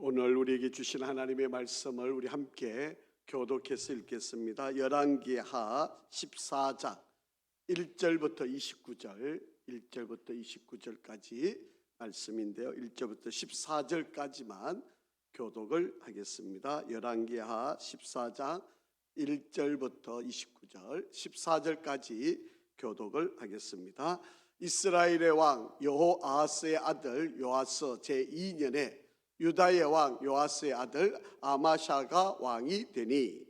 오늘 우리에게 주신 하나님의 말씀을 우리 함께 교독해서 읽겠습니다. 열왕기하 14장 1절부터 29절까지 말씀인데요. 1절부터 14절까지만 교독을 하겠습니다. 열왕기하 14장 1절부터 29절 14절까지 교독을 하겠습니다. 이스라엘의 왕 여호아하스의 아들 요아스 제2년에 유다의 왕 요아스의 아들 아마샤가 왕이 되니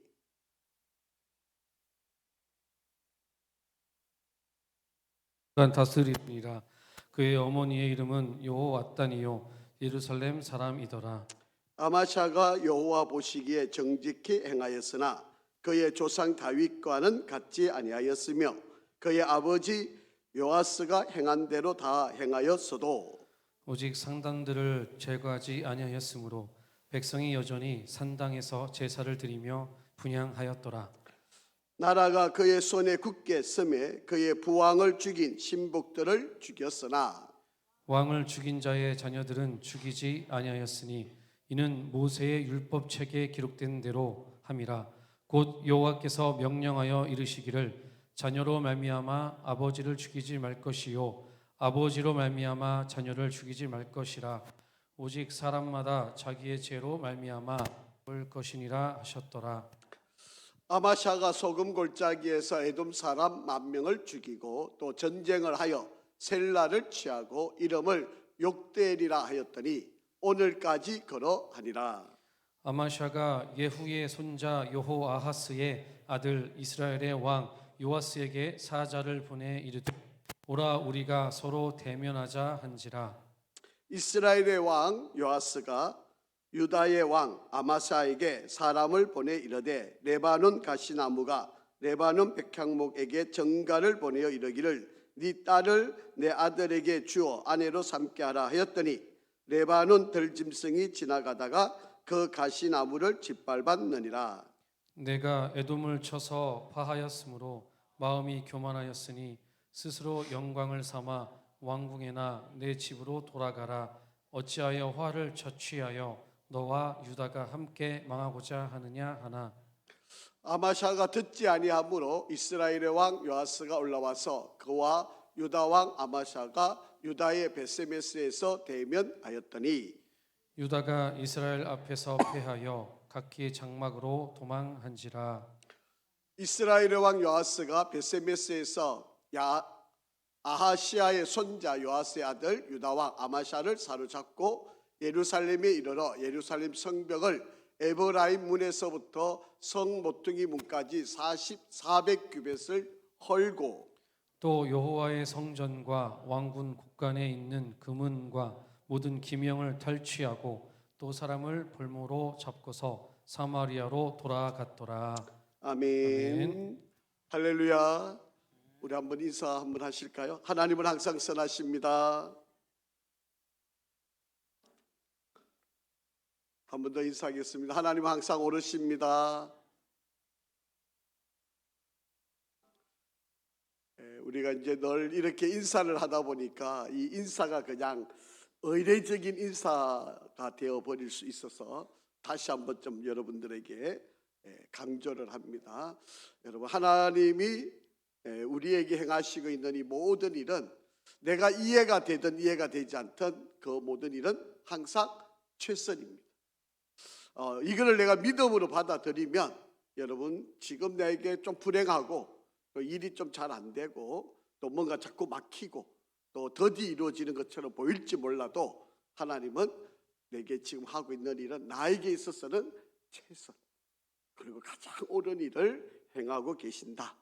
다스리니라. 그의 어머니의 이름은 여호왔단이요 예루살렘 사람이더라. 아마샤가 여호와 보시기에 정직히 행하였으나 그의 조상 다윗과는 같지 아니하였으며 그의 아버지 요아스가 행한 대로 다 행하였어도 오직 산당들을 제거하지 아니하였으므로 백성이 여전히 산당에서 제사를 드리며 분향하였더라. 나라가 그의 손에 굳게 섬에 그의 부왕을 죽인 신복들을 죽였으나 왕을 죽인 자의 자녀들은 죽이지 아니하였으니 이는 모세의 율법책에 기록된 대로 함이라. 곧 여호와께서 명령하여 이르시기를 자녀로 말미암아 아버지를 죽이지 말 것이요 아버지로 말미암아 자녀를 죽이지 말 것이라. 오직 사람마다 자기의 죄로 말미암아 볼 것이니라 하셨더라. 아마샤가 소금 골짜기에서 에돔 사람 10,000명을 죽이고 또 전쟁을 하여 셀라를 취하고 이름을 욕대리라 하였더니 오늘까지 그러하니라. 아마샤가 예후의 손자 여호아하스의 아들 이스라엘의 왕 요아스에게 사자를 보내 이르되 오라 우리가 서로 대면하자 한지라. 이스라엘의 왕 요아스가 유다의 왕 아마샤에게 사람을 보내 이르되 레바논 가시나무가 레바논 백향목에게 정가를 보내어 이르기를 네 딸을 내 아들에게 주어 아내로 삼게 하라 하였더니 레바논 들짐승이 지나가다가 그 가시나무를 짓밟았느니라. 내가 에돔을 쳐서 파하였으므로 마음이 교만하였으니 스스로 영광을 삼아 왕궁에나 내 집으로 돌아가라. 어찌하여 화를 자취하여 너와 유다가 함께 망하고자 하느냐 하나. 아마샤가 듣지 아니하므로 이스라엘의 왕 요아스가 올라와서 그와 유다 왕 아마샤가 유다의 베세메스에서 대면하였더니 유다가 이스라엘 앞에서 패하여 각기 장막으로 도망한지라. 이스라엘의 왕 요아스가 베세메스에서 아하시아의 손자 요아스의 아들 유다 왕 아마샤를 사로잡고 예루살렘에 이르러 예루살렘 성벽을 에브라임 문에서부터 성 모퉁이 문까지 400규빗을 헐고 또 여호와의 성전과 왕군 곳간에 있는 금은과 모든 기명을 탈취하고 또 사람을 볼모로 잡고서 사마리아로 돌아갔더라. 아멘. 할렐루야. 우리 한번 인사 한번 하실까요? 하나님은 항상 선하십니다. 한 번 더 인사하겠습니다. 하나님은 항상 옳으십니다. 우리가 이제 늘 이렇게 인사를 하다 보니까 이 인사가 그냥 의례적인 인사가 되어 버릴 수 있어서 다시 한번 좀 여러분들에게 강조를 합니다. 여러분, 하나님이 우리에게 행하시고 있는 이 모든 일은 내가 이해가 되든 이해가 되지 않든 그 모든 일은 항상 최선입니다. 이거를 내가 믿음으로 받아들이면 여러분 지금 내게 좀 불행하고 또 일이 좀 잘 안 되고 또 뭔가 자꾸 막히고 또 더디 이루어지는 것처럼 보일지 몰라도 하나님은 내게 지금 하고 있는 일은 나에게 있어서는 최선 그리고 가장 옳은 일을 행하고 계신다.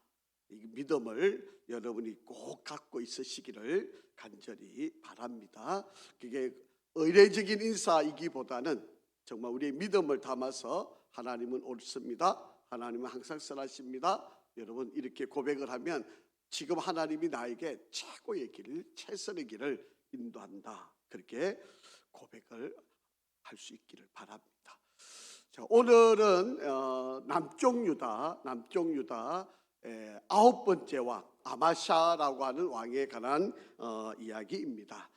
이 믿음을 여러분이 꼭 갖고 있으시기를 간절히 바랍니다. 그게 의례적인 인사이기보다는 정말 우리의 믿음을 담아서 하나님은 옳습니다. 하나님은 항상 선하십니다. 여러분 이렇게 고백을 하면 지금 하나님이 나에게 최고의 길, 최선의 길을 인도한다. 그렇게 고백을 할 수 있기를 바랍니다. 자, 오늘은 남쪽 유다 9번째 왕 아마샤라고 하는 왕에 관한 이야기입니다.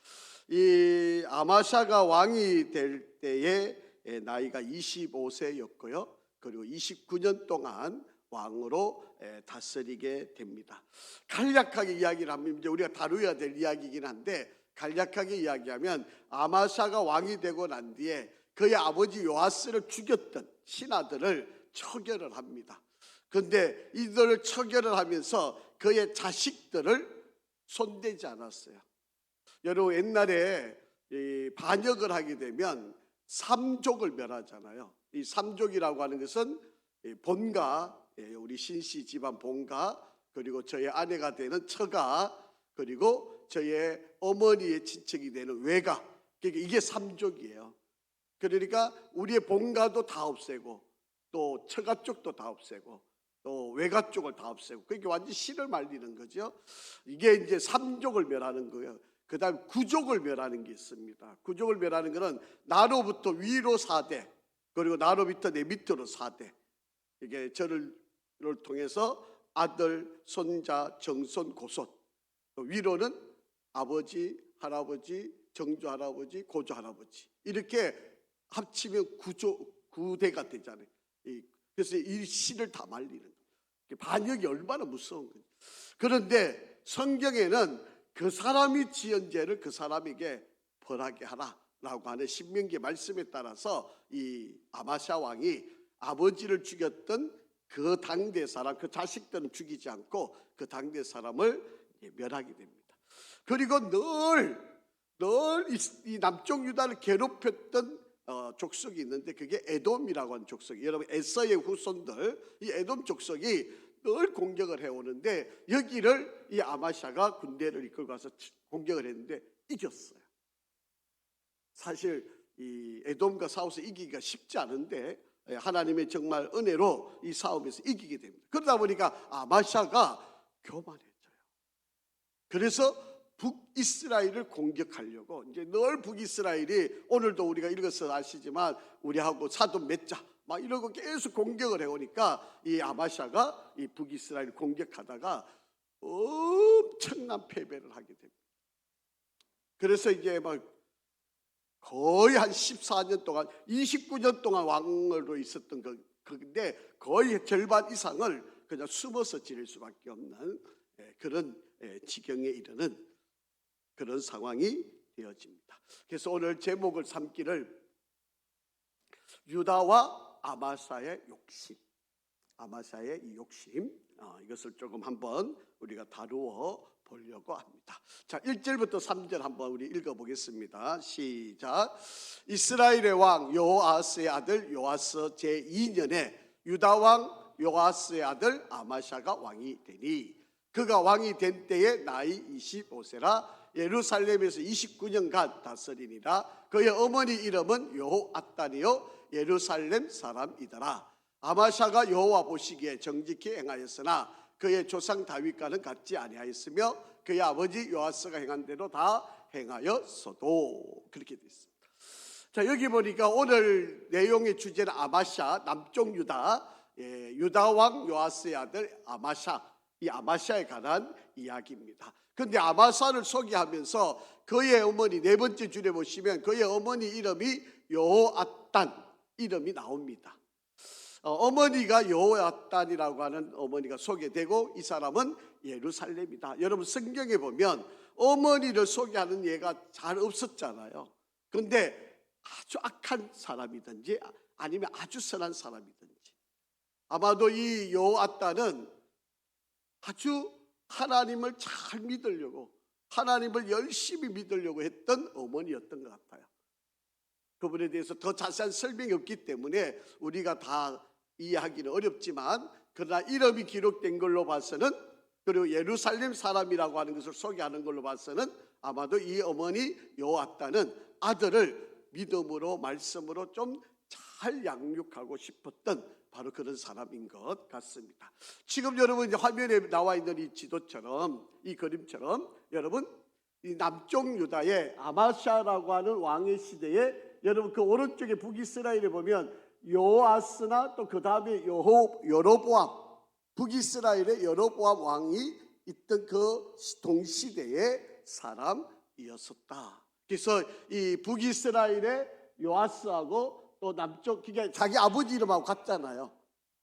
이 아마샤가 왕이 될 때에 나이가 25세였고요. 그리고 29년 동안 왕으로 다스리게 됩니다. 간략하게 이야기를 하면 이제 우리가 다루어야 될 이야기이긴 한데, 간략하게 이야기하면 아마샤가 왕이 되고 난 뒤에 그의 아버지 요아스를 죽였던 신하들을 처결을 합니다. 그런데 이들을 처결을 하면서 그의 자식들을 손대지 않았어요. 여러분, 옛날에 반역을 하게 되면 삼족을 멸하잖아요. 이 삼족이라고 하는 것은 본가, 우리 신씨 집안 본가, 그리고 저의 아내가 되는 처가, 그리고 저의 어머니의 친척이 되는 외가. 그러니까 이게 삼족이에요. 그러니까 우리의 본가도 다 없애고, 또 처가 쪽도 다 없애고, 또 외가 쪽을 다 없애고, 그러니까 완전 씨를 말리는 거죠. 이게 이제 삼족을 멸하는 거예요. 그 다음 구족을 멸하는 게 있습니다. 구족을 멸하는 것은 나로부터 위로 4대, 그리고 나로부터 내 밑으로 4대. 이게 저를 통해서 아들, 손자, 정손, 고손. 위로는 아버지, 할아버지, 정조 할아버지, 고조 할아버지. 이렇게 합치면 9대가 되잖아요. 그래서 이 씨를 다 말리는 거예요. 반역이 얼마나 무서운 거예요. 그런데 성경에는 그 사람이 지은 죄를 그 사람에게 벌하게 하라라고 하는 신명기 말씀에 따라서 이 아마샤 왕이 아버지를 죽였던 그 당대 사람, 그 자식들은 죽이지 않고 그 당대 사람을 멸하게 됩니다. 그리고 늘 이 남쪽 유다를 괴롭혔던 족속이 있는데, 그게 에돔이라고 하는 족속이, 여러분 에서의 후손들, 이 에돔 족속이 늘 공격을 해오는데, 여기를 이 아마샤가 군대를 이끌고 가서 공격을 했는데 이겼어요. 사실 이 에돔과 싸워서 이기기가 쉽지 않은데 하나님의 정말 은혜로 이 싸움에서 이기게 됩니다. 그러다 보니까 아마샤가 교만해져요. 그래서 북이스라엘을 공격하려고, 이제 늘 북이스라엘이, 오늘도 우리가 읽어서 아시지만 우리하고 사돈 맺자 막 이러고 계속 공격을 해오니까 이 아마샤가 이 북이스라엘을 공격하다가 엄청난 패배를 하게 됩니다. 그래서 이제 막 거의 한 14년 동안, 29년 동안 왕으로 있었던 그건데 거의 절반 이상을 그냥 숨어서 지낼 수밖에 없는 그런 지경에 이르는 그런 상황이 되어집니다. 그래서 오늘 제목을 삼기를 유다와 아마샤의 욕심, 아마샤의 이 욕심, 이것을 조금 한번 우리가 다루어 보려고 합니다. 자, 1절부터 3절 한번 우리 읽어보겠습니다. 시작. 이스라엘의 왕 요아스의 아들 요아스 제2년에 유다 왕 요아스의 아들 아마샤가 왕이 되니, 그가 왕이 된 때에 나이 25세라 예루살렘에서 29년간 다스리니라. 그의 어머니 이름은 여호앗단이요 예루살렘 사람이더라. 아마샤가 여호와 보시기에 정직히 행하였으나 그의 조상 다윗과는 같지 아니하였으며 그의 아버지 요아스가 행한 대로 다 행하였어도. 그렇게 되어 있습니다. 자, 여기 보니까 오늘 내용의 주제는 아마샤, 남쪽 유다, 유다 왕 요아스의 아들 아마샤, 이 아마샤에 관한 이야기입니다. 그런데 아마샤를 소개하면서 그의 어머니, 네 번째 줄에 보시면 그의 어머니 이름이 여호앗단 이름이 나옵니다. 어머니가 여호앗단이라고 하는 어머니가 소개되고, 이 사람은 예루살렘이다. 여러분 성경에 보면 어머니를 소개하는 예가 잘 없었잖아요. 그런데 아주 악한 사람이든지 아니면 아주 선한 사람이든지, 아마도 이 여호앗단은 아주 하나님을 잘 믿으려고, 하나님을 열심히 믿으려고 했던 어머니였던 것 같아요. 그분에 대해서 더 자세한 설명이 없기 때문에 우리가 다 이해하기는 어렵지만, 그러나 이름이 기록된 걸로 봐서는, 그리고 예루살렘 사람이라고 하는 것을 소개하는 걸로 봐서는 아마도 이 어머니 여호앗단은 아들을 믿음으로 말씀으로 좀 잘 양육하고 싶었던 바로 그런 사람인 것 같습니다. 지금 여러분 이제 화면에 나와 있는 이 지도처럼, 이 그림처럼, 여러분 이 남쪽 유다의 아마샤라고 하는 왕의 시대에, 여러분 그 오른쪽에 북이스라엘에 보면 요아스나 또 그 다음에 여로보암, 북이스라엘의 여로보암 왕이 있던 그 동시대의 사람이었었다. 그래서 이 북이스라엘의 요아스하고 또 남쪽, 그게 자기 아버지 이름하고 같잖아요.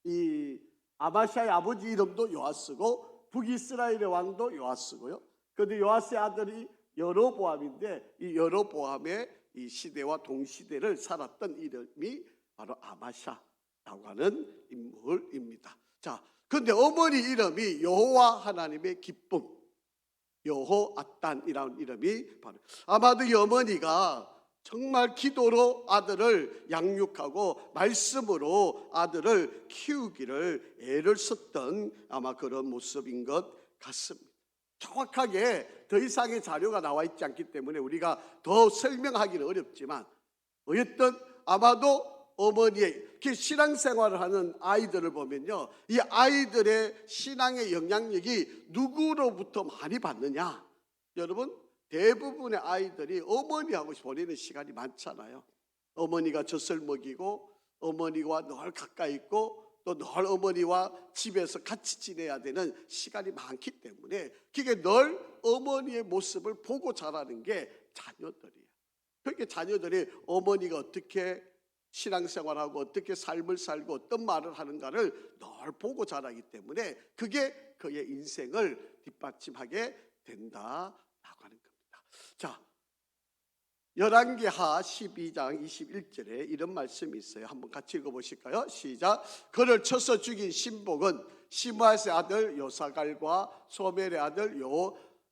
이 아마샤의 아버지 이름도 요아스고 북이스라엘의 왕도 요아스고요. 그런데 요아스의 아들이 여로보암인데 이 여로보암의 이 시대와 동시대를 살았던 이름이 바로 아마샤라고 하는 인물입니다. 자, 그런데 어머니 이름이 여호와 하나님의 기쁨, 여호아딴이라는 이름이 바로, 아마도 이 어머니가 정말 기도로 아들을 양육하고 말씀으로 아들을 키우기를 애를 썼던 아마 그런 모습인 것 같습니다. 정확하게 더 이상의 자료가 나와 있지 않기 때문에 우리가 더 설명하기는 어렵지만 어쨌든 아마도 어머니의 신앙생활을 하는 아이들을 보면요, 이 아이들의 신앙의 영향력이 누구로부터 많이 받느냐, 여러분 대부분의 아이들이 어머니하고 보내는 시간이 많잖아요. 어머니가 젖을 먹이고 어머니와 늘 가까이 있고 또 늘 어머니와 집에서 같이 지내야 되는 시간이 많기 때문에 그게 늘 어머니의 모습을 보고 자라는 게 자녀들이에요. 그러니까 자녀들이 어머니가 어떻게 신앙생활하고 어떻게 삶을 살고 어떤 말을 하는가를 늘 보고 자라기 때문에 그게 그의 인생을 뒷받침하게 된다라고 하는 겁니다. 자, 열왕기하 12장 21절에 이런 말씀이 있어요. 한번 같이 읽어보실까요? 시작. 그를 쳐서 죽인 신복은 시므아스의 아들 요사갈과 소멜의 아들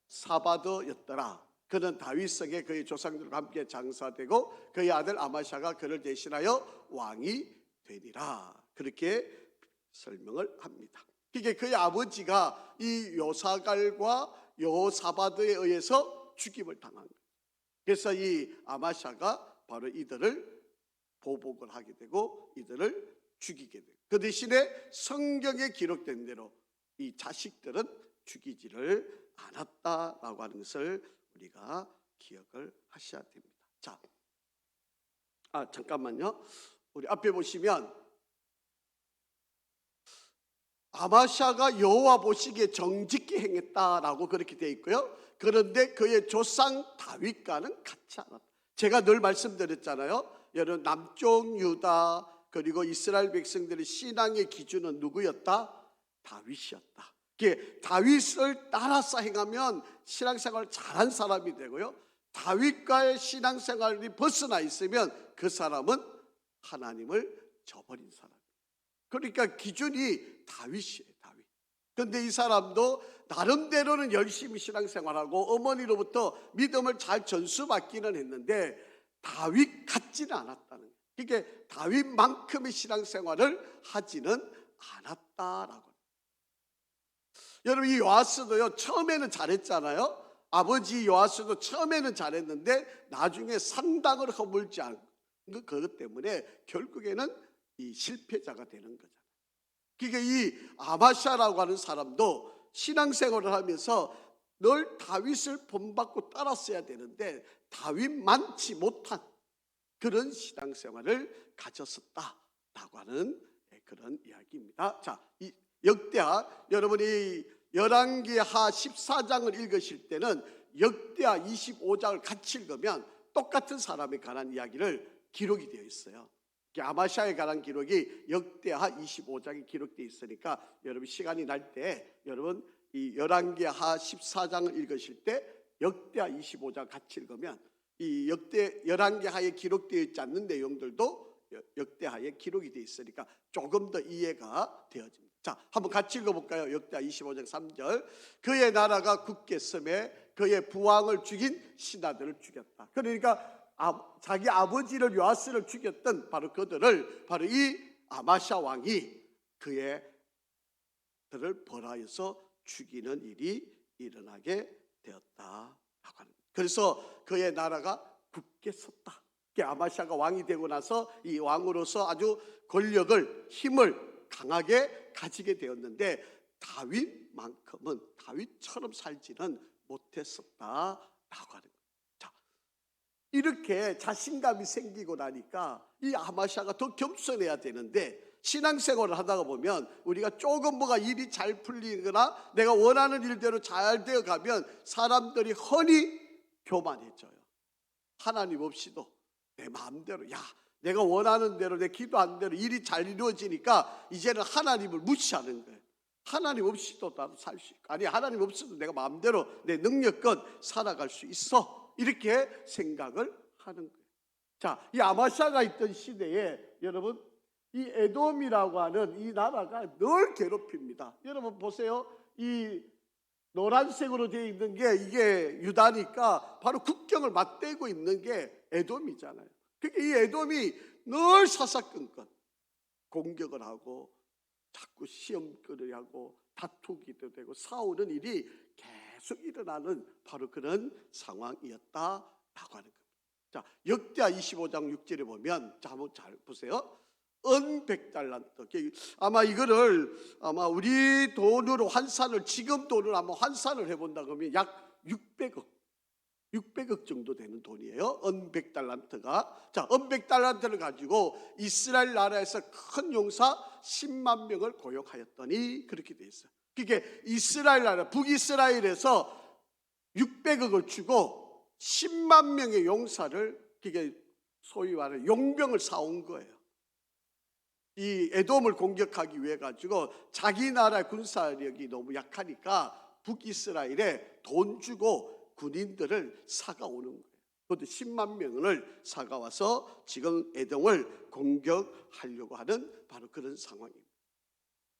요사바드였더라. 그는 다윗성에 그의 조상들과 함께 장사되고 그의 아들 아마샤가 그를 대신하여 왕이 되니라. 그렇게 설명을 합니다. 그게 그의 아버지가 이 요사갈과 요사바드에 의해서 죽임을 당한 거예요. 그래서 이 아마샤가 바로 이들을 보복을 하게 되고 이들을 죽이게 되고, 그 대신에 성경에 기록된 대로 이 자식들은 죽이지를 않았다라고 하는 것을 우리가 기억을 하셔야 됩니다. 자, 잠깐만요. 우리 앞에 보시면 아마샤가 여호와 보시기에 정직히 행했다라고 그렇게 되어 있고요. 그런데 그의 조상 다윗과는 같지 않았다. 제가 늘 말씀드렸잖아요. 여러분, 남쪽 유다 그리고 이스라엘 백성들의 신앙의 기준은 누구였다? 다윗이었다. 다윗을 따라서 행하면 신앙생활을 잘한 사람이 되고요, 다윗과의 신앙생활이 벗어나 있으면 그 사람은 하나님을 저버린 사람이에요. 그러니까 기준이 다윗이에요. 다윗. 그런데 이 사람도 나름대로는 열심히 신앙생활하고 어머니로부터 믿음을 잘 전수받기는 했는데 다윗 같지는 않았다는 거예요. 그러니까 다윗만큼의 신앙생활을 하지는 않았다라고. 여러분, 이 요아스도요, 처음에는 잘했잖아요. 아버지 요아스도 처음에는 잘했는데 나중에 상당을 허물지 않은 그것 때문에 결국에는 이 실패자가 되는 거잖아요. 그러니까 이 아마샤라고 하는 사람도 신앙생활을 하면서 늘 다윗을 본받고 따랐어야 되는데 다윗만치 못한 그런 신앙생활을 가졌었다라고 하는 그런 이야기입니다. 자, 이 역대하, 여러분이 열왕기하 14장을 읽으실 때는 역대하 25장을 같이 읽으면 똑같은 사람에 관한 이야기를 기록이 되어 있어요. 아마샤에 관한 기록이 역대하 25장에 기록되어 있으니까 여러분 시간이 날 때 여러분 이 열왕기하 14장을 읽으실 때 역대하 25장 같이 읽으면 이 열왕기하에 기록되어 있지 않는 내용들도 역대하에 기록이 되어 있으니까 조금 더 이해가 되어집니다. 자, 한번 같이 읽어볼까요? 역대하 25장 3절. 그의 나라가 굳게 섬에 그의 부왕을 죽인 신하들을 죽였다. 그러니까 자기 아버지를 요아스를 죽였던 바로 그들을 바로 이 아마샤 왕이 그의 들을 벌하여서 죽이는 일이 일어나게 되었다라고 하는 거예요. 그래서 그의 나라가 굳게 섰다. 아마샤가 왕이 되고 나서 이 왕으로서 아주 권력을, 힘을 강하게 가지게 되었는데 다윗만큼은 다윗처럼 살지는 못했었다라고 하는 거예요. 이렇게 자신감이 생기고 나니까 이 아마샤가 더 겸손해야 되는데 신앙생활을 하다가 보면 우리가 조금 뭐가 일이 잘 풀리거나 내가 원하는 일대로 잘 되어 가면 사람들이 흔히 교만해져요. 하나님 없이도 내 마음대로, 야, 내가 원하는 대로, 내 기도한 대로 일이 잘 이루어지니까 이제는 하나님을 무시하는 거예요. 하나님 없이도 나도 살 수 있고, 아니 하나님 없어도 내가 마음대로 내 능력껏 살아갈 수 있어, 이렇게 생각을 하는 거예요. 자, 이 아마샤가 있던 시대에 여러분, 이 에돔이라고 하는 이 나라가 늘 괴롭힙니다. 여러분 보세요. 이 노란색으로 되어 있는 게 이게 유다니까 바로 국경을 맞대고 있는 게 에돔이잖아요. 그러니까 이 에돔이 늘 사사건건 공격을 하고 자꾸 시험거리 하고 다투기도 되고 싸우는 일이 계속 일어나는 바로 그런 상황이었다라고 하는 겁니다. 자, 역대하 25장 6절에 보면, 자 한번 잘 보세요. 은 100달란트. 아마 이거를 아마 우리 돈으로 환산을, 지금 돈으로 한번 환산을 해본다 그러면 약 600억 정도 되는 돈이에요. 은 100달란트가. 자, 은 100달란트를 가지고 이스라엘 나라에서 큰 용사 10만 명을 고용하였더니 그렇게 돼 있어요. 그게 이스라엘 나라, 북이스라엘에서 600억을 주고 10만 명의 용사를, 그게 소위 말하는 용병을 사온 거예요. 이 에돔을 공격하기 위해 가지고 자기 나라의 군사력이 너무 약하니까 북이스라엘에 돈 주고 군인들을 사가오는 거예요. 그것도 10만 명을 사가와서 지금 에돔을 공격하려고 하는 바로 그런 상황입니다.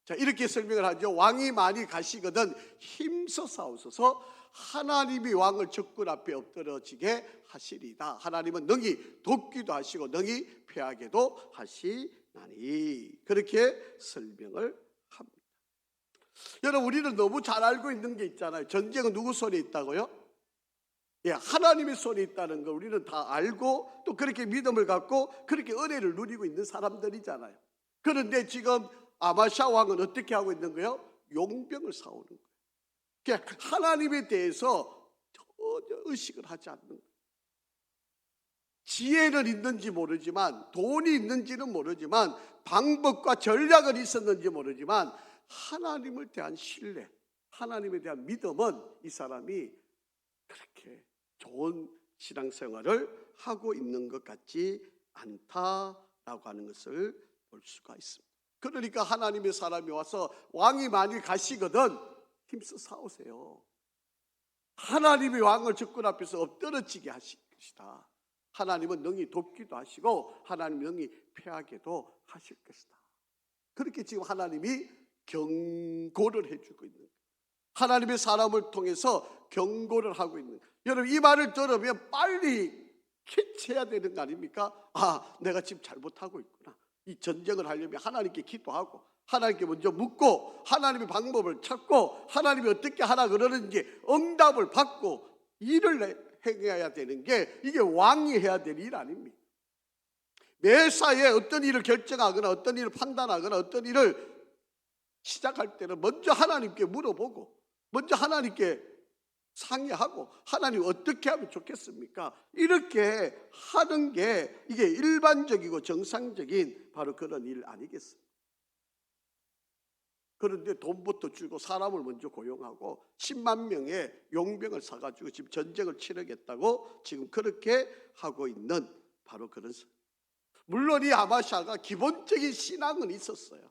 자, 이렇게 설명을 하죠. 왕이 많이 가시거든 힘써 싸우소서. 하나님이 왕을 적군 앞에 엎드러지게 하시리다. 하나님은 능히 돕기도 하시고 능히 패하게도 하시나니, 그렇게 설명을 합니다. 여러분, 우리는 너무 잘 알고 있는 게 있잖아요. 전쟁은 누구 손에 있다고요? 예, 하나님의 손에 있다는 걸 우리는 다 알고 또 그렇게 믿음을 갖고 그렇게 은혜를 누리고 있는 사람들이잖아요. 그런데 지금 아마샤 왕은 어떻게 하고 있는 거예요? 용병을 사오는 거예요. 그러니까 하나님에 대해서 전혀 의식을 하지 않는 거예요. 지혜는 있는지 모르지만, 돈이 있는지는 모르지만, 방법과 전략은 있었는지 모르지만 하나님을 대한 신뢰, 하나님에 대한 믿음은 이 사람이 그렇게 좋은 신앙생활을 하고 있는 것 같지 않다라고 하는 것을 볼 수가 있습니다. 그러니까 하나님의 사람이 와서 왕이 많이 가시거든 힘써 싸우세요. 하나님이 왕을 적군 앞에서 엎드러지게 하실 것이다. 하나님은 능히 돕기도 하시고 하나님은 능히 패하게도 하실 것이다. 그렇게 지금 하나님이 경고를 해주고 있는 거예요. 하나님의 사람을 통해서 경고를 하고 있는 거예요. 여러분, 이 말을 들으면 빨리 캐치해야 되는 거 아닙니까? 아, 내가 지금 잘못하고 있구나. 이 전쟁을 하려면 하나님께 기도하고 하나님께 먼저 묻고 하나님의 방법을 찾고 하나님이 어떻게 하라 그러는지 응답을 받고 일을 행해야 되는 게, 이게 왕이 해야 될 일 아닙니까? 매사에 어떤 일을 결정하거나 어떤 일을 판단하거나 어떤 일을 시작할 때는 먼저 하나님께 물어보고 먼저 하나님께 상의하고 하나님 어떻게 하면 좋겠습니까? 이렇게 하는 게 이게 일반적이고 정상적인 바로 그런 일 아니겠습니까? 그런데 돈부터 주고 사람을 먼저 고용하고 10만 명의 용병을 사가지고 지금 전쟁을 치르겠다고 지금 그렇게 하고 있는 바로 그런. 물론 이 아마샤가 기본적인 신앙은 있었어요.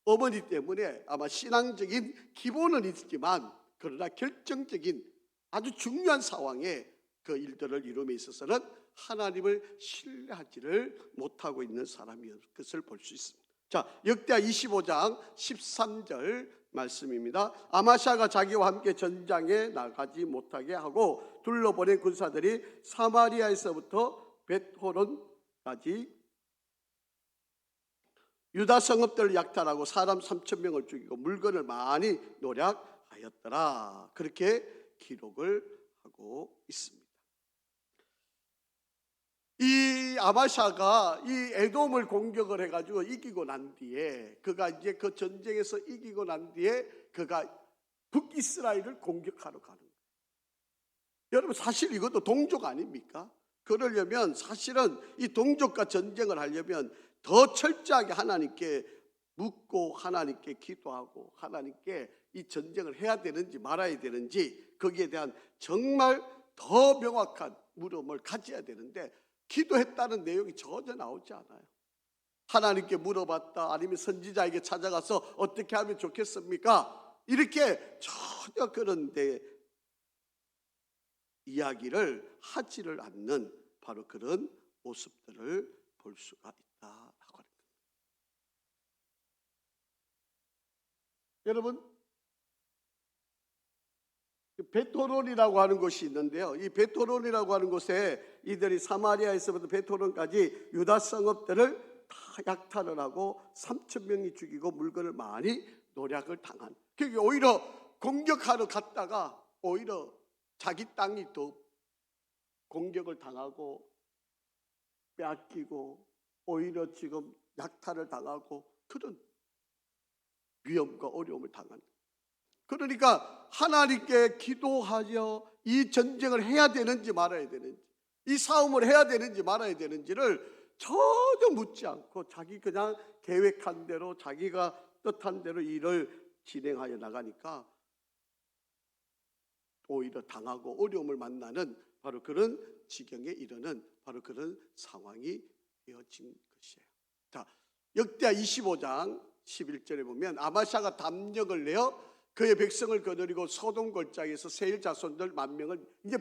어머니 때문에 아마 신앙적인 기본은 있지만, 그러나 결정적인 아주 중요한 상황에 그 일들을 이룸에 있어서는 하나님을 신뢰하지를 못하고 있는 사람이었을 것을 볼 수 있습니다. 자, 역대하 25장 13절 말씀입니다. 아마샤가 자기와 함께 전장에 나가지 못하게 하고 둘러보낸 군사들이 사마리아에서부터 벳호론까지 유다 성읍들을 약탈하고 사람 3,000명을 죽이고 물건을 많이 노략하였더라. 그렇게 기록을 하고 있습니다. 이 아마샤가 이 에돔을 공격을 해가지고 이기고 난 뒤에, 그가 이제 그 전쟁에서 이기고 난 뒤에 그가 북이스라엘을 공격하러 가는 거예요. 여러분, 사실 이것도 동족 아닙니까? 그러려면 사실은 이 동족과 전쟁을 하려면 더 철저하게 하나님께 묻고 하나님께 기도하고 하나님께 이 전쟁을 해야 되는지 말아야 되는지 거기에 대한 정말 더 명확한 물음을 가져야 되는데, 기도했다는 내용이 전혀 나오지 않아요. 하나님께 물어봤다, 아니면 선지자에게 찾아가서 어떻게 하면 좋겠습니까? 이렇게 전혀 그런 데 이야기를 하지를 않는 바로 그런 모습들을 볼 수가 있다라고 합니다. 여러분, 베토론이라고 하는 곳이 있는데요. 이 베토론이라고 하는 곳에 이들이 사마리아에서부터 베토론까지 유다 성읍들을 다 약탈을 하고 3,000명이 죽이고 물건을 많이 노략을 당한. 그게 오히려 공격하러 갔다가 오히려 자기 땅이 더 공격을 당하고 빼앗기고 오히려 지금 약탈을 당하고 그런 위험과 어려움을 당한. 그러니까 하나님께 기도하여 이 전쟁을 해야 되는지 말아야 되는지, 이 싸움을 해야 되는지 말아야 되는지를 전혀 묻지 않고 자기 그냥 계획한 대로 자기가 뜻한 대로 일을 진행하여 나가니까 오히려 당하고 어려움을 만나는 바로 그런 지경에 이르는 바로 그런 상황이 되어진 것이에요. 자, 역대하 25장 11절에 보면 아마샤가 담력을 내어 그의 백성을 거느리고 소돔 골짜기에서 세일 자손들 10,000명을 이제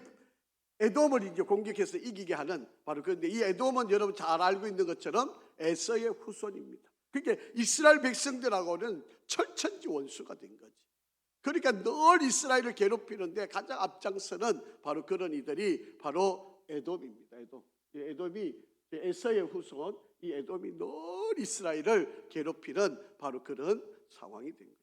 에돔을 이제 공격해서 이기게 하는 바로 그런데 이 에돔은 여러분 잘 알고 있는 것처럼 에서의 후손입니다. 그러니까 이스라엘 백성들하고는 철천지 원수가 된 거지. 그러니까 늘 이스라엘을 괴롭히는데 가장 앞장서는 바로 그런 이들이 바로 에돔입니다. 에돔이 에서의 후손, 이 에돔이 늘 이스라엘을 괴롭히는 바로 그런 상황이 된 거예요.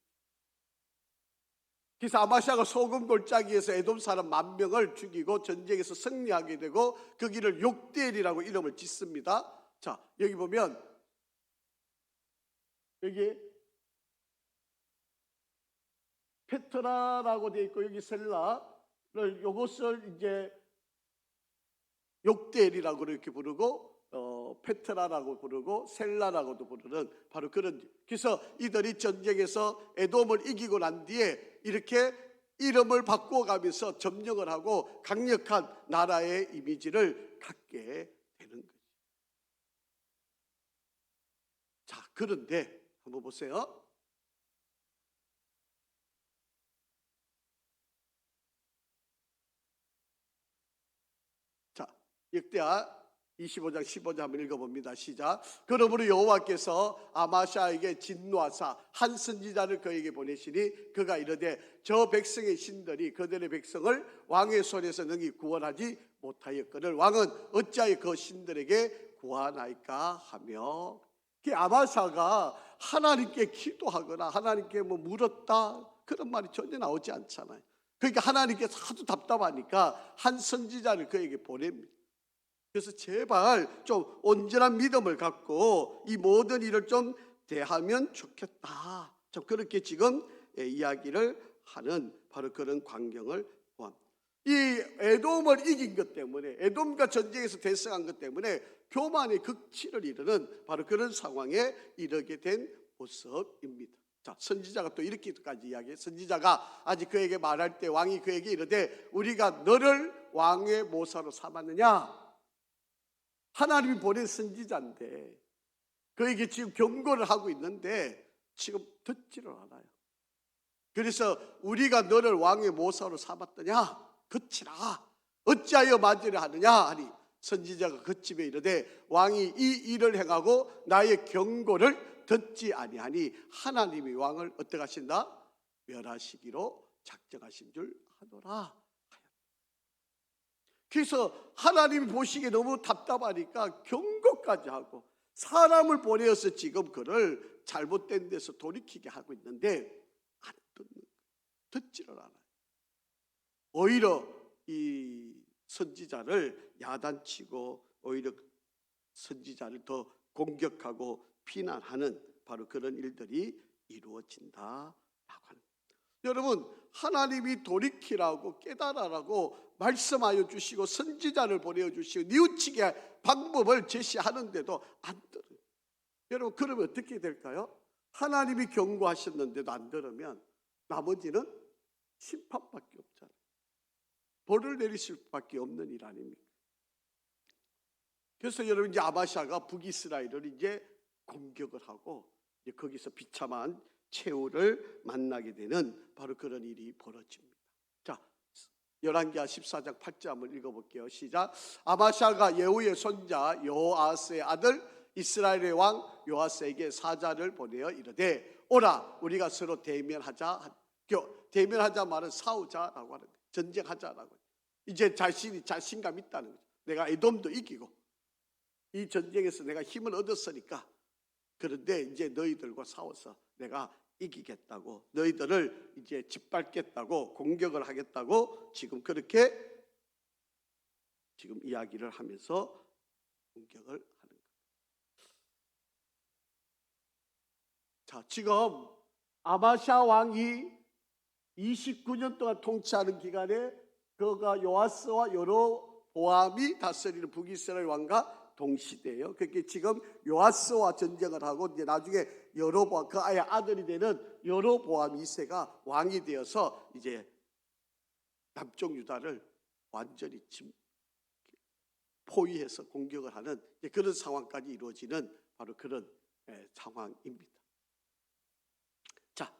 그래서 아마샤가 소금 골짜기에서 에돔 사람 10,000명을 죽이고 전쟁에서 승리하게 되고 그 길을 욕대엘이라고 이름을 짓습니다. 자, 여기 보면 여기 페트라라고 되어 있고 여기 셀라를 이것을 이제 욕대엘이라고 이렇게 부르고 페트라라고 부르고 셀라라고도 부르는 바로 그런. 그래서 이들이 전쟁에서 에돔을 이기고 난 뒤에 이렇게 이름을 바꾸어가면서 점령을 하고 강력한 나라의 이미지를 갖게 되는 거죠. 자, 그런데 한번 보세요. 자, 역대하 25장 15절 한번 읽어봅니다. 시작. 그러므로 여호와께서 아마샤에게 진노하사 한 선지자를 그에게 보내시니 그가 이르되 저 백성의 신들이 그들의 백성을 왕의 손에서 능히 구원하지 못하였거늘 왕은 어찌하여 그 신들에게 구하나이까 하며. 그 아마샤가 하나님께 기도하거나 하나님께 뭐 물었다 그런 말이 전혀 나오지 않잖아요. 그러니까 하나님께서 하도 답답하니까 한 선지자를 그에게 보냅니다. 그래서 제발 좀 온전한 믿음을 갖고 이 모든 일을 좀 대하면 좋겠다. 좀 그렇게 지금 이야기를 하는 바로 그런 광경을 보았습니다. 이 에돔을 이긴 것 때문에, 에돔과 전쟁에서 대승한 것 때문에 교만의 극치를 이르는 바로 그런 상황에 이르게 된 모습입니다. 자, 선지자가 또 이렇게까지 이야기해. 선지자가 아직 그에게 말할 때 왕이 그에게 이르되 우리가 너를 왕의 모사로 삼았느냐? 하나님이 보낸 선지자인데 그에게 지금 경고를 하고 있는데 지금 듣지를 않아요. 그래서 우리가 너를 왕의 모사로 삼았더냐? 그치라. 어찌하여 맞으려 하느냐 하니 선지자가 그집에 이르되 왕이 이 일을 행하고 나의 경고를 듣지 아니하니 하나님이 왕을 어떻게 하신다? 멸하시기로 작정하신 줄 아노라. 그래서 하나님이 보시기에 너무 답답하니까 경고까지 하고 사람을 보내어서 지금 그를 잘못된 데서 돌이키게 하고 있는데 안 듣지를 않아요. 오히려 이 선지자를 야단치고 오히려 선지자를 더 공격하고 비난하는 바로 그런 일들이 이루어진다라고 합니다. 여러분, 하나님이 돌이키라고 깨달으라고 말씀하여 주시고 선지자를 보내주시고 뉘우치게 방법을 제시하는데도 안 들어요. 여러분, 그러면 어떻게 될까요? 하나님이 경고하셨는데도 안 들으면 나머지는 심판밖에 없잖아요. 벌을 내리실 수밖에 없는 일 아닙니까? 그래서 여러분 이제 아마샤가 북이스라엘을 이제 공격을 하고 이제 거기서 비참한 최후를 만나게 되는 바로 그런 일이 벌어집니다. 자, 열왕기하 14장 8절 한번 읽어볼게요. 시작. 아마샤가 예후의 손자 여호아스의 아들 이스라엘의 왕 요아스에게 사자를 보내어 이르되 오라 우리가 서로 대면하자. 대면하자 말은 싸우자라고 하는 거예요. 전쟁하자라고. 이제 자신이 자신감 있다는 거죠. 내가 에돔도 이기고 이 전쟁에서 내가 힘을 얻었으니까, 그런데 이제 너희들과 싸워서 내가 이기겠다고, 너희들을 이제 짓밟겠다고, 공격을 하겠다고 지금 그렇게 지금 이야기를 하면서 공격을 하는 거예요. 자, 지금 아마샤 왕이 29년 동안 통치하는 기간에 그가 요아스와 여로보암이 다스리는 북이스라엘 왕과 동시대예요. 그렇게 지금 요아스와 전쟁을 하고 이제 나중에 여로보암, 그 아예 아들이 되는 여로보암 2세가 왕이 되어서 이제 남쪽 유다를 완전히 포위해서 공격을 하는 그런 상황까지 이루어지는 바로 그런 상황입니다. 자,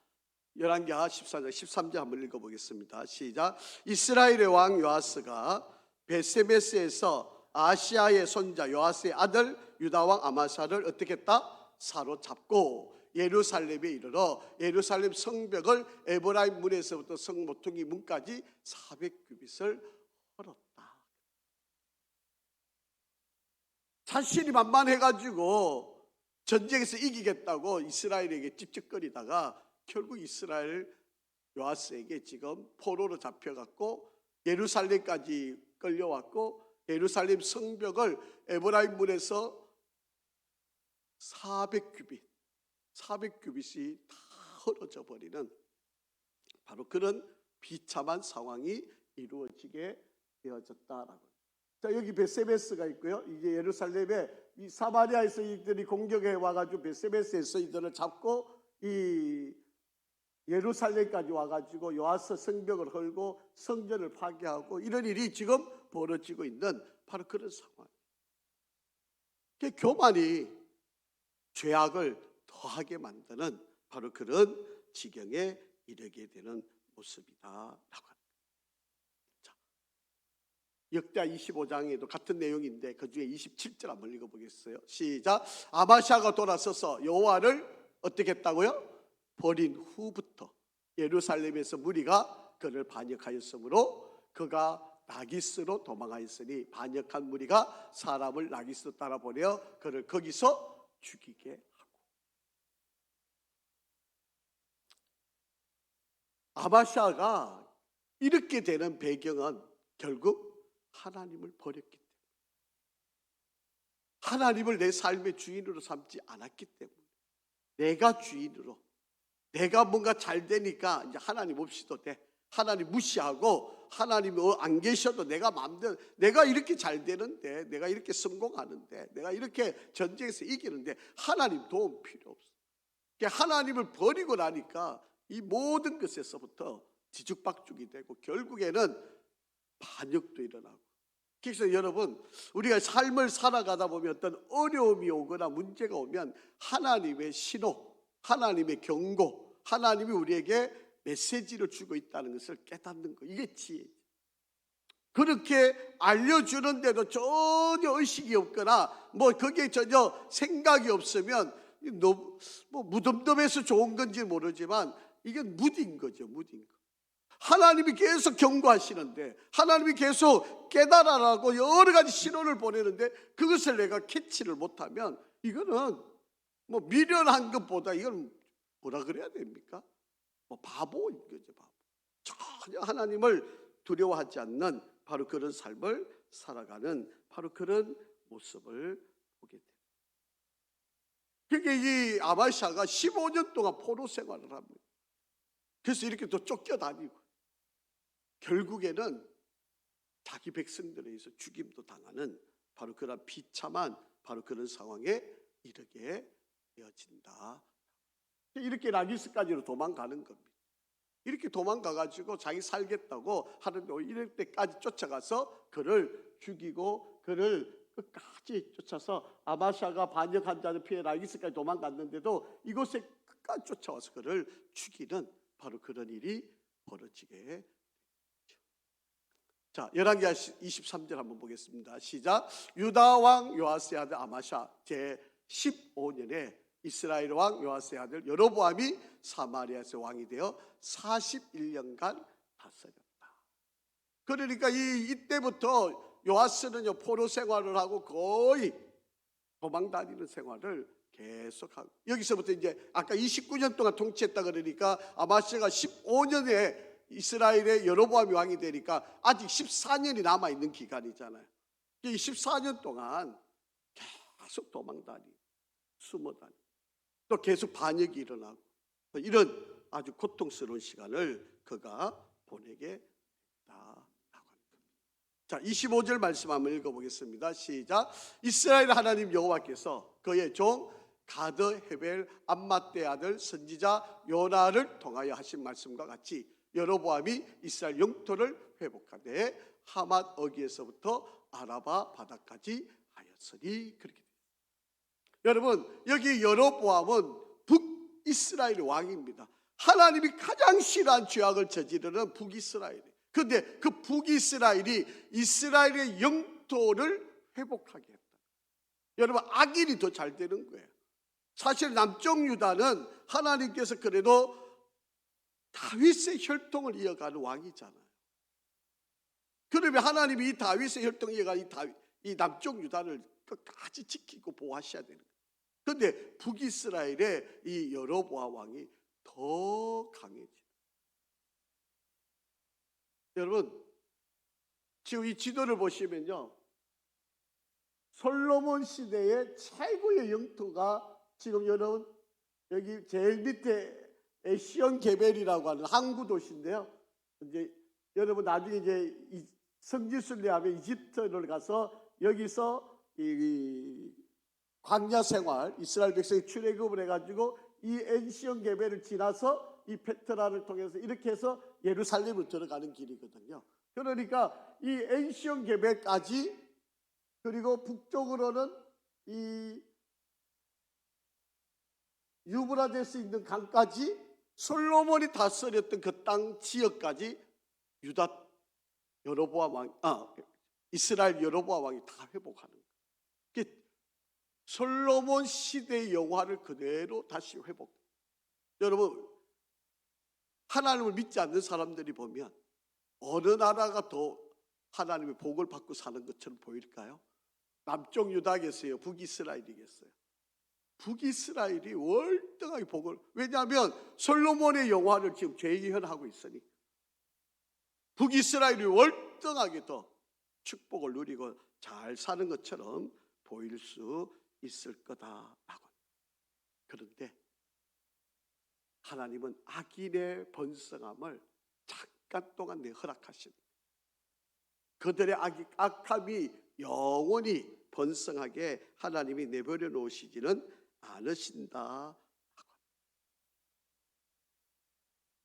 열왕기하 14장 13절 한번 읽어보겠습니다. 시작. 이스라엘의 왕 요아스가 베세메스에서 아시아의 손자 요아스의 아들 유다왕 아마샤를 어떻게 했다? 사로잡고 예루살렘에 이르러 예루살렘 성벽을 에브라임 문에서부터 성모퉁이 문까지 400규빗을 헐었다. 자신이 만만해가지고 전쟁에서 이기겠다고 이스라엘에게 찝찝거리다가 결국 이스라엘 요아스에게 지금 포로로 잡혀갔고 예루살렘까지 끌려왔고 예루살렘 성벽을 에브라임 문에서 400규빗이 다 헐어져 버리는 바로 그런 비참한 상황이 이루어지게 되어졌다라고. 자, 여기 베세메스가 있고요. 이제 예루살렘에 이 사마리아에서 이들이 공격해 와가지고 베세메스에서 이들을 잡고 이 예루살렘까지 와가지고 요아스 성벽을 헐고 성전을 파괴하고 이런 일이 지금 벌어지고 있는 바로 그런 상황. 교만이 죄악을 더하게 만드는 바로 그런 지경에 이르게 되는 모습이다라고 합니다. 자, 역대하 25장에도 같은 내용인데 그 중에 27절 한번 읽어보겠어요. 시작. 아마샤가 돌아서서 여호와를 어떻게 했다고요? 버린 후부터 예루살렘에서 무리가 그를 반역하였으므로 그가 라기스로 도망하였으니 반역한 무리가 사람을 라기스로 따라 보내어 그를 거기서 죽이게 하고. 아마샤가 이렇게 되는 배경은 결국 하나님을 버렸기 때문에, 하나님을 내 삶의 주인으로 삼지 않았기 때문에, 내가 주인으로, 내가 뭔가 잘 되니까 이제 하나님 없이도 돼. 하나님 무시하고 하나님이 안 계셔도 내가 마음대로, 내가 이렇게 잘 되는데, 내가 이렇게 성공하는데, 내가 이렇게 전쟁에서 이기는데 하나님 도움 필요 없어. 하나님을 버리고 나니까 이 모든 것에서부터 뒤죽박죽이 되고 결국에는 반역도 일어나고. 그래서 여러분, 우리가 삶을 살아가다 보면 어떤 어려움이 오거나 문제가 오면 하나님의 신호, 하나님의 경고, 하나님이 우리에게 메시지를 주고 있다는 것을 깨닫는 거, 이게 지혜죠. 그렇게 알려주는데도 전혀 의식이 없거나 뭐 거기에 전혀 생각이 없으면 뭐 무덤덤해서 좋은 건지 모르지만 이건 무딘 거죠. 무딘 거. 하나님이 계속 경고하시는데, 하나님이 계속 깨달아라고 여러 가지 신호를 보내는데 그것을 내가 캐치를 못하면 이거는 뭐 미련한 것보다 이건 뭐라 그래야 됩니까? 뭐 바보인 거죠. 바보. 전혀 하나님을 두려워하지 않는 바로 그런 삶을 살아가는 바로 그런 모습을 보게 됩니다. 그러니까 이 아마샤가 15년 동안 포로 생활을 합니다. 그래서 이렇게 또 쫓겨다니고 결국에는 자기 백성들에 의해서 죽임도 당하는 바로 그런 비참한 바로 그런 상황에 이르게 되어진다. 이렇게 라기스까지로 도망가는 겁니다. 이렇게 도망가가지고 자기 살겠다고 하는데 이럴 때까지 쫓아가서 그를 죽이고 그를 끝까지 쫓아서 아마샤가 반역한 자를 피해 라기스까지 도망갔는데도 이곳에 끝까지 쫓아와서 그를 죽이는 바로 그런 일이 벌어지게 됐죠. 자, 열왕기하 23절 한번 보겠습니다. 시작. 유다 왕 요아스의 아들 아마샤 제 15년에 이스라엘 왕 요아스의 아들 여로보암이 사마리아에서 왕이 되어 41년간 다스렸다. 그러니까 이때부터 요아스는요 포로 생활을 하고 거의 도망다니는 생활을 계속하고, 여기서부터 이제 아까 29년 동안 통치했다 그러니까 아마샤가 15년에 이스라엘의 여로보암이 왕이 되니까 아직 14년이 남아있는 기간이잖아요. 이 14년 동안 계속 도망다니고 숨어다니고 또 계속 반역이 일어나고 이런 아주 고통스러운 시간을 그가 보내게 됐다. 자, 25절 말씀 한번 읽어보겠습니다. 시작. 이스라엘 하나님 여호와께서 그의 종 가드 헤벨 암맛대 아들 선지자 요나를 통하여 하신 말씀과 같이 여로보암이 이스라엘 영토를 회복하되 하맛 어귀에서부터 아라바 바다까지 하였으니. 그렇게 됩니다. 여러분, 여기 여로보암은 북이스라엘 왕입니다. 하나님이 가장 싫어한 죄악을 저지르는 북이스라엘이에요. 그런데 그 북이스라엘이 이스라엘의 영토를 회복하게 했다. 여러분, 악일이 더 잘 되는 거예요. 사실 남쪽 유다는 하나님께서 그래도 다윗의 혈통을 이어가는 왕이잖아요. 그러면 하나님이 이 다윗의 혈통을 이어가는 이 남쪽 유다를 끝까지 지키고 보호하셔야 되는 거예요. 그런데 북이스라엘의 이 여로보암 왕이 더 강해져요. 여러분, 지금 이 지도를 보시면요, 솔로몬 시대의 최고의 영토가 지금 여러분 여기 제일 밑에 에시온 게벨이라고 하는 항구 도시인데요. 이제 여러분 나중에 이제 성지순례하면 이집트를 가서 여기서 이 광야 생활, 이스라엘 백성이 출애굽을 해가지고 이 에시온 게벨을 지나서 이 페트라를 통해서 이렇게 해서 예루살렘으로 들어가는 길이거든요. 그러니까 이 에시온 게벨까지, 그리고 북쪽으로는 이 유브라데스 있는 강까지, 솔로몬이 다스렸던 그 땅 지역까지 유다 여로보암 왕, 이스라엘 여로보암 왕이 다 회복하는 거예요. 솔로몬 시대의 영화를 그대로 다시 회복. 여러분, 하나님을 믿지 않는 사람들이 보면 어느 나라가 더 하나님의 복을 받고 사는 것처럼 보일까요? 남쪽 유다겠어요? 북이스라엘이겠어요? 북이스라엘이 월등하게 복을, 왜냐하면 솔로몬의 영화를 지금 재현하고 있으니 북이스라엘이 월등하게 더 축복을 누리고 잘 사는 것처럼 보일 수 있을 거다라고. 그런데 하나님은 악인의 번성함을 잠깐 동안 허락하신, 그들의 악함이 영원히 번성하게 하나님이 내버려 놓으시지는 않으신다.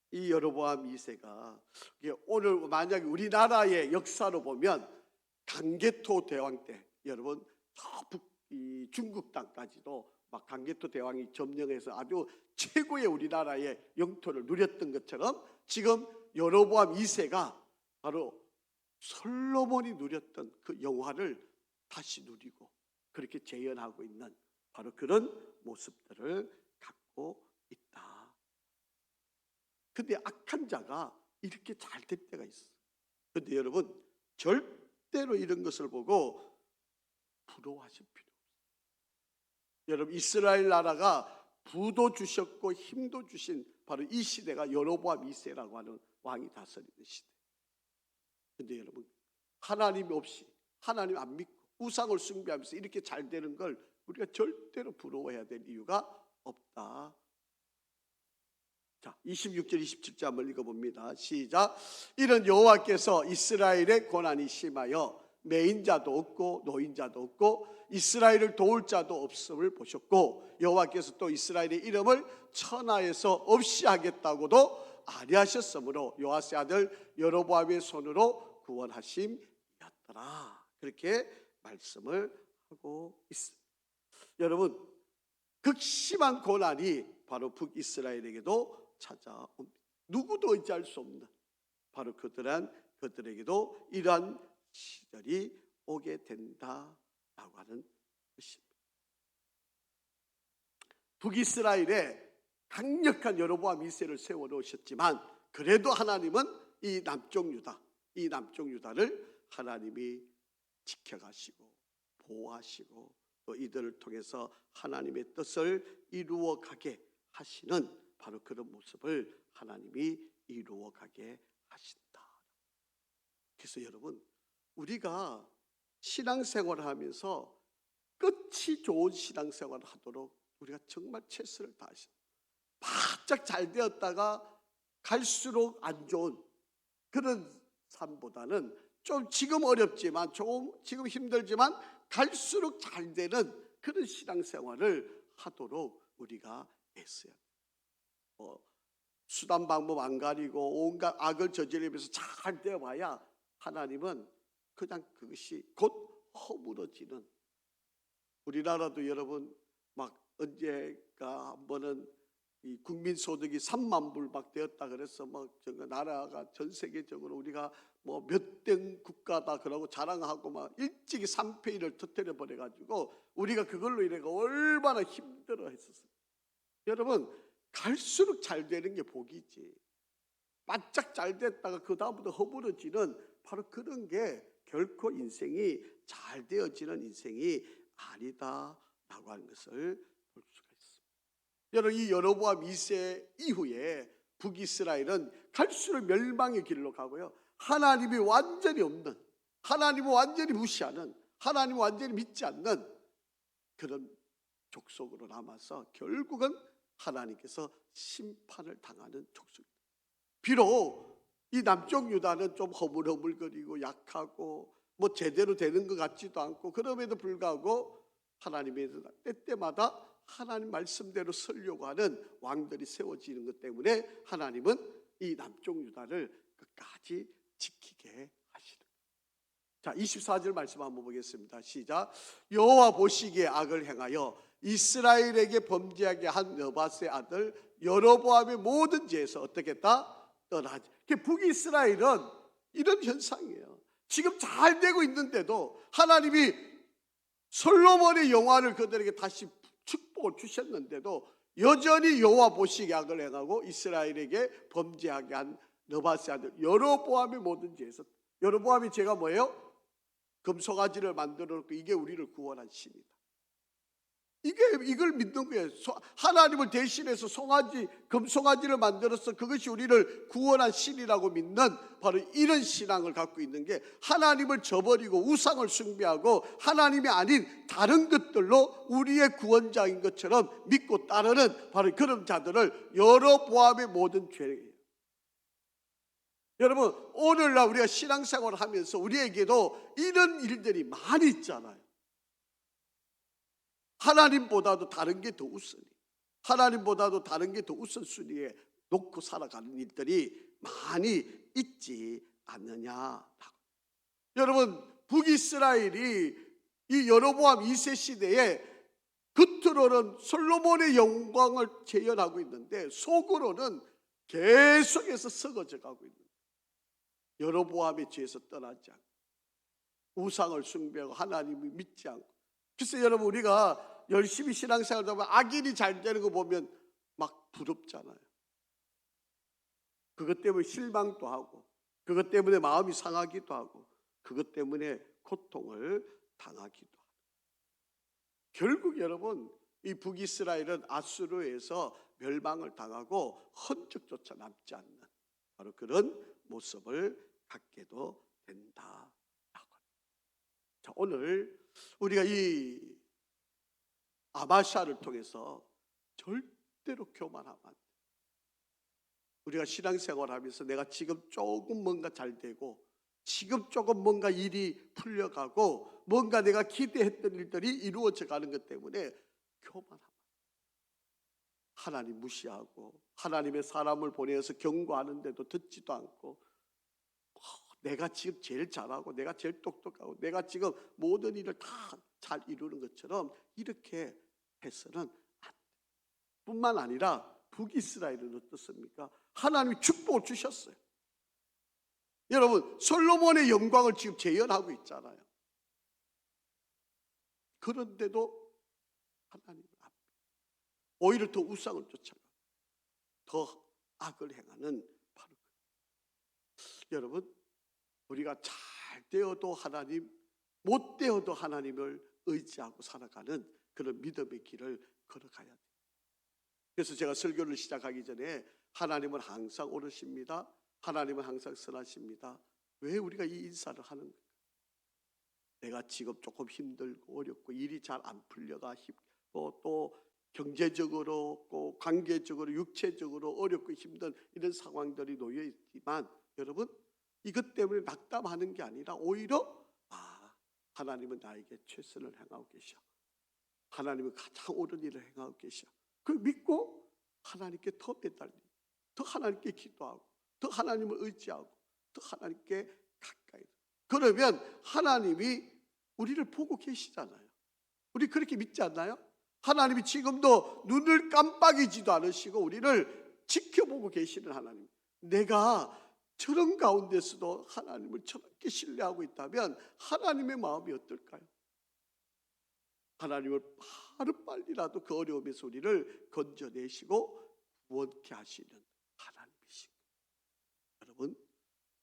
이 여로보암 2세가 오늘 만약에 우리나라의 역사로 보면 강개토 대왕 때, 여러분 이 중국 땅까지도 막 강개토 대왕이 점령해서 아주 최고의 우리나라의 영토를 누렸던 것처럼 지금 여로보암 2세가 바로 솔로몬이 누렸던 그 영화를 다시 누리고 그렇게 재현하고 있는 바로 그런 모습들을 갖고 있다. 근데 악한 자가 이렇게 잘 될 때가 있어요. 근데 여러분, 절대로 이런 것을 보고 부러워하실 필요 없어요. 여러분, 이스라엘 나라가 부도 주셨고 힘도 주신 바로 이 시대가 여로보암 2세라고 하는 왕이 다스리는 시대. 근데 여러분, 하나님 없이, 하나님 안 믿고 우상을 숭배하면서 이렇게 잘 되는 걸 우리가 절대로 부러워해야 될 이유가 없다. 자, 26절 27절 한번 읽어봅니다. 시작. 이런 여호와께서 이스라엘의 고난이 심하여 매인자도 없고 노인자도 없고 이스라엘을 도울 자도 없음을 보셨고, 여호와께서 또 이스라엘의 이름을 천하에서 없이 하겠다고도 아뢰하셨으므로 요아스의 아들 여로보암의 손으로 구원하심이었더라. 그렇게 말씀을 하고 있습니다. 여러분, 극심한 고난이 바로 북이스라엘에게도 찾아옵니다. 누구도 의지할 수 없는 바로 그들에게도 이러한 시절이 오게 된다라고 하는 것입니다. 북이스라엘에 강력한 여로보암 2세를 세워놓으셨지만 그래도 하나님은 이 남쪽 유다를 하나님이 지켜가시고 보호하시고 또 이들을 통해서 하나님의 뜻을 이루어가게 하시는 바로 그런 모습을 하나님이 이루어가게 하신다. 그래서 여러분, 우리가 신앙생활을 하면서 끝이 좋은 신앙생활을 하도록 우리가 정말 최선을 다하셔. 바짝 잘 되었다가 갈수록 안 좋은 그런 삶보다는 좀 지금 어렵지만 조금 지금 힘들지만 갈수록 잘 되는 그런 신앙생활을 하도록 우리가 애써야 돼요. 수단 방법 안 가리고 온갖 악을 저지르면서 잘 되어봐야 하나님은 그냥 그것이 곧 허물어지는, 우리나라도 여러분 막 언제가 한 번은 이 국민 소득이 3만 불 막 되었다 그래서 막 나라가 전 세계적으로 우리가 뭐 몇 등 국가다 그러고 자랑하고 막 일찍이 3페이를 터뜨려 버려 가지고 우리가 그걸로 인해 얼마나 힘들어 했었어요. 여러분, 갈수록 잘 되는 게 복이지. 바짝 잘 됐다가 그 다음부터 허물어지는 바로 그런 게 결코 인생이 잘 되어지는 인생이 아니다라고 하는 것을 볼 수가 있습니다. 여러분, 이 여로보암 2세 이후에 북이스라엘은 갈수록 멸망의 길로 가고요. 하나님이 완전히 없는, 하나님을 완전히 무시하는, 하나님을 완전히 믿지 않는 그런 족속으로 남아서 결국은 하나님께서 심판을 당하는 족속입니다. 비록 이 남쪽 유다는 좀 허물허물거리고 약하고 뭐 제대로 되는 것 같지도 않고 그럼에도 불구하고 하나님의 때때마다 하나님 말씀대로 살려고 하는 왕들이 세워지는 것 때문에 하나님은 이 남쪽 유다를 끝까지 지키게 하시는. 자, 24절 말씀 한번 보겠습니다. 시작. 여호와 보시기에 악을 행하여 이스라엘에게 범죄하게 한 느밧의 아들 여로보암의 모든 죄에서 어떻게 했다? 떠나지. 북이스라엘은 이런 현상이에요. 지금 잘 되고 있는데도 하나님이 솔로몬의 영화를 그들에게 다시 축복을 주셨는데도 여전히 여호와 보시기에 악을 행하고 이스라엘에게 범죄하게 한 느밧의 아들 여로보암의 모든 죄에서. 여로보암이 죄가 뭐예요? 금송아지를 만들어 놓고 이게 우리를 구원한 신이다. 이걸 믿는 거예요. 하나님을 대신해서 금송아지를 만들어서 그것이 우리를 구원한 신이라고 믿는 바로 이런 신앙을 갖고 있는 게, 하나님을 저버리고 우상을 숭배하고 하나님이 아닌 다른 것들로 우리의 구원자인 것처럼 믿고 따르는 바로 그런 자들을 여로보암의 모든 죄예요. 여러분, 오늘날 우리가 신앙생활을 하면서 우리에게도 이런 일들이 많이 있잖아요. 하나님보다도 다른 게 더 우선이, 하나님보다도 다른 게 더 우선순위에 놓고 살아가는 일들이 많이 있지 않느냐라고. 여러분, 북이스라엘이 이 여로보암 2세 시대에 겉으로는 솔로몬의 영광을 재현하고 있는데 속으로는 계속해서 썩어져 가고 있는, 여로보암의 죄에서 떠나지 않고 우상을 숭배하고 하나님을 믿지 않고. 글쎄 여러분, 우리가 열심히 신앙생활 하면 악인이 잘 되는 거 보면 막 부럽잖아요. 그것 때문에 실망도 하고 그것 때문에 마음이 상하기도 하고 그것 때문에 고통을 당하기도 하고. 결국 여러분, 이 북이스라엘은 아수르에서 멸망을 당하고 흔적조차 남지 않는 바로 그런 모습을 갖게도 된다라고. 자, 오늘 우리가 이 아마샤를 통해서 절대로 교만하면 안 돼. 우리가 신앙생활하면서 내가 지금 조금 뭔가 잘 되고 지금 조금 뭔가 일이 풀려가고 뭔가 내가 기대했던 일들이 이루어져 가는 것 때문에 교만하면, 하나님 무시하고 하나님의 사람을 보내서 경고하는데도 듣지도 않고 내가 지금 제일 잘하고 내가 제일 똑똑하고 내가 지금 모든 일을 다 잘 이루는 것처럼 이렇게 해서는 안 돼. 뿐만 아니라 북이스라엘은 어떻습니까? 하나님이 축복을 주셨어요. 여러분, 솔로몬의 영광을 지금 재현하고 있잖아요. 그런데도 하나님은 오히려 더 우상을 쫓아가 더 악을 행하는 바로 여러분, 우리가 잘 되어도 하나님, 못 되어도 하나님을 의지하고 살아가는 그런 믿음의 길을 걸어가야 돼요. 그래서 제가 설교를 시작하기 전에 하나님은 항상 옳으십니다. 하나님은 항상 선하십니다. 왜 우리가 이 인사를 하는 거예요? 내가 지금 조금 힘들고 어렵고 일이 잘 안 풀려가 또 경제적으로 또 관계적으로 육체적으로 어렵고 힘든 이런 상황들이 놓여 있지만 여러분, 이것 때문에 낙담하는 게 아니라 오히려 하나님은 나에게 최선을 행하고 계셔. 하나님은 가장 옳은 일을 행하고 계셔. 그걸 믿고 하나님께 더 매달리고 더 하나님께 기도하고 더 하나님을 의지하고 더 하나님께 가까이. 그러면 하나님이 우리를 보고 계시잖아요. 우리 그렇게 믿지 않나요? 하나님이 지금도 눈을 깜빡이지도 않으시고 우리를 지켜보고 계시는 하나님. 내가 저런 가운데서도 하나님을 저렇게 신뢰하고 있다면 하나님의 마음이 어떨까요? 하나님을 하루빨리라도 그 어려움에서 우리를 건져내시고 구원케 하시는 하나님이십니다. 여러분,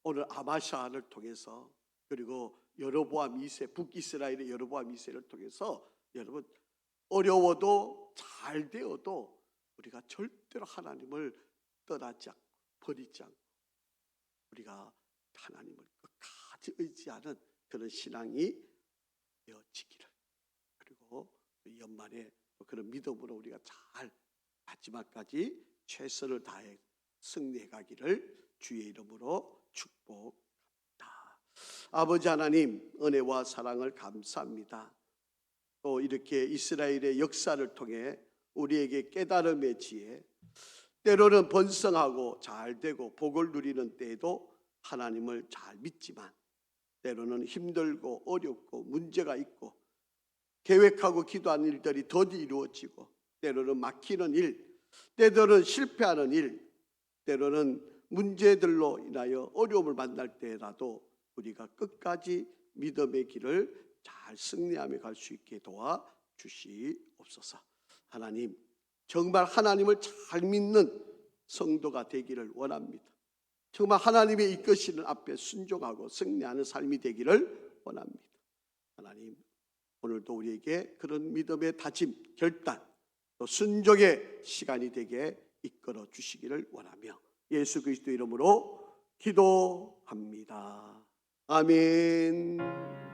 오늘 아마샤를 통해서 그리고 여로보암 2세, 북이스라엘의 여로보암 2세를 통해서 여러분, 어려워도 잘 되어도 우리가 절대로 하나님을 떠나지 않고 버리지 않고 우리가 하나님을 끝까지 의지하는 그런 신앙이 되어지기를, 그리고 연말에 그런 믿음으로 우리가 잘 마지막까지 최선을 다해 승리해 가기를 주의 이름으로 축복합니다. 아버지 하나님, 은혜와 사랑을 감사합니다. 또 이렇게 이스라엘의 역사를 통해 우리에게 깨달음의 지혜, 때로는 번성하고 잘되고 복을 누리는 때에도 하나님을 잘 믿지만 때로는 힘들고 어렵고 문제가 있고 계획하고 기도한 일들이 더디 이루어지고 때로는 막히는 일, 때로는 실패하는 일, 때로는 문제들로 인하여 어려움을 만날 때라도 우리가 끝까지 믿음의 길을 잘 승리하며 갈 수 있게 도와주시옵소서. 하나님, 정말 하나님을 잘 믿는 성도가 되기를 원합니다. 정말 하나님의 이끄시는 앞에 순종하고 승리하는 삶이 되기를 원합니다. 하나님, 오늘도 우리에게 그런 믿음의 다짐, 결단, 또 순종의 시간이 되게 이끌어 주시기를 원하며 예수 그리스도 이름으로 기도합니다. 아멘.